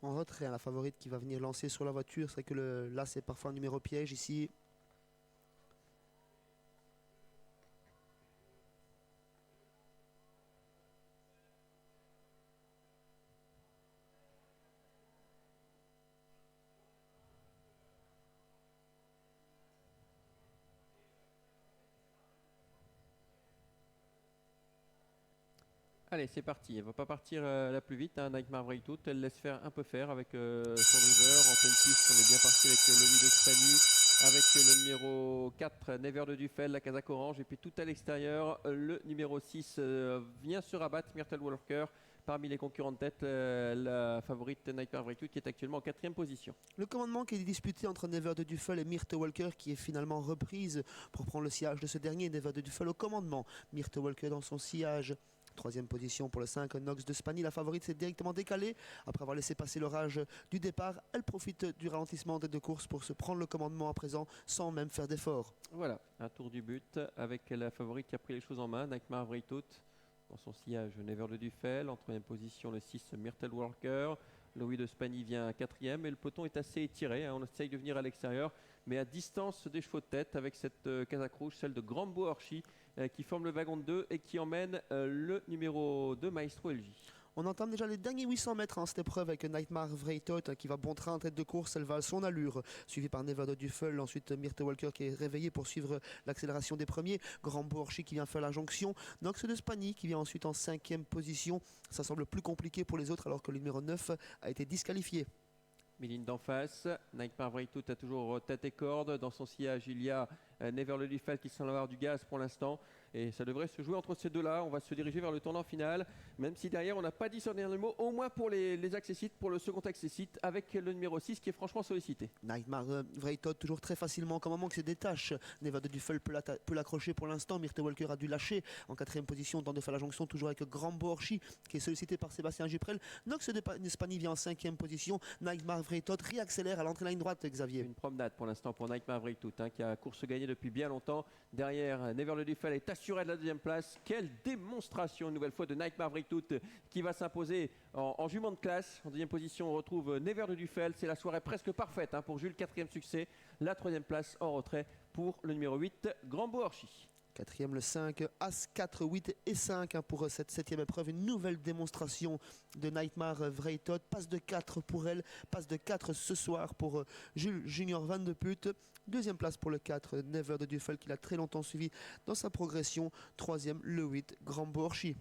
en retrait. La favorite qui va venir lancer sur la voiture, c'est vrai que là c'est parfois un numéro piège ici. Allez, c'est parti. Elle va pas partir la plus vite, hein, Nightmare Breakthrough. Elle laisse faire un peu faire avec son driver. En pleine piste, on est bien parti avec Louis de Spani, avec le numéro 4, Never de Duffel, la casaque orange. Et puis tout à l'extérieur, le numéro 6 vient se rabattre, Myrtle Walker. Parmi les concurrents de tête, la favorite Nightmare Breakthrough qui est actuellement en 4e position. Le commandement qui est disputé entre Never de Duffel et Myrtle Walker qui est finalement reprise pour prendre le sillage de ce dernier. Never de Duffel au commandement, Myrtle Walker dans son sillage. 3e position pour le 5, Nox de Spani. La favorite s'est directement décalée. Après avoir laissé passer l'orage du départ, elle profite du ralentissement des deux courses pour se prendre le commandement à présent sans même faire d'effort. Voilà, un tour du but avec la favorite qui a pris les choses en main, Nightmare Breakthrough. Dans son sillage, Never de Duffel. En 3e position, le 6, Myrtle Walker. Louis de Spani vient 4e et le peloton est assez étiré. Hein. On essaye de venir à l'extérieur, mais à distance des chevaux de tête avec cette casaque rouge, celle de Grambo Orchi, qui forme le wagon de 2 et qui emmène le numéro 2, Maestro LJ. On entame déjà les derniers 800 mètres en cette épreuve avec Nightmare Vreithot qui va bon train en tête de course. Elle va à son allure, suivie par Never de Duffel. Ensuite, Myrtle Walker qui est réveillée pour suivre l'accélération des premiers. Grambo Orchi qui vient faire la jonction. Nox de Spani qui vient ensuite en 5e position. Ça semble plus compliqué pour les autres alors que le numéro 9 a été disqualifié. Méline d'en face, Nightmare Breakthrough a toujours tête et corde. Dans son sillage, il y a Never de Duffel qui semble avoir du gaz pour l'instant. Et ça devrait se jouer entre ces deux-là. On va se diriger vers le tournant final. Même si derrière, on n'a pas dit son dernier mot, au moins pour les accessites, pour le second accessite, avec le numéro 6 qui est franchement sollicité. Nightmare Vreithot toujours très facilement, comme un moment que se détache. Never de Duffel peut l'accrocher pour l'instant. Myrtle Walker a dû lâcher en 4e position dans de faire la jonction, toujours avec Grambo Orchi qui est sollicité par Sébastien Giprel. Nox de Spani vient en 5e position. Nightmare Vreithot réaccélère à l'entrée de la ligne droite, Xavier. Une promenade pour l'instant pour Nightmare Breakthrough, hein, qui a course gagnée depuis bien longtemps. Derrière, Never de Duffel est assuré de la 2e place. Quelle démonstration une nouvelle fois de Nightmare Breakthrough qui va s'imposer en jument de classe. En 2e position, on retrouve Never de Duffel. C'est la soirée presque parfaite, hein, pour Jules, 4e succès. La 3e place en retrait pour le numéro 8, Grambo Orchi. 4e le 5, As 4, 8 et 5 hein, pour cette 7e épreuve. Une nouvelle démonstration de Nightmare Vreithot. Passe de 4 pour elle, passe de 4 ce soir pour Jules Junior Van de Put. 2e place pour le 4, Never de Duffel qui l'a très longtemps suivi dans sa progression. 3e le 8, Grambo Orchi.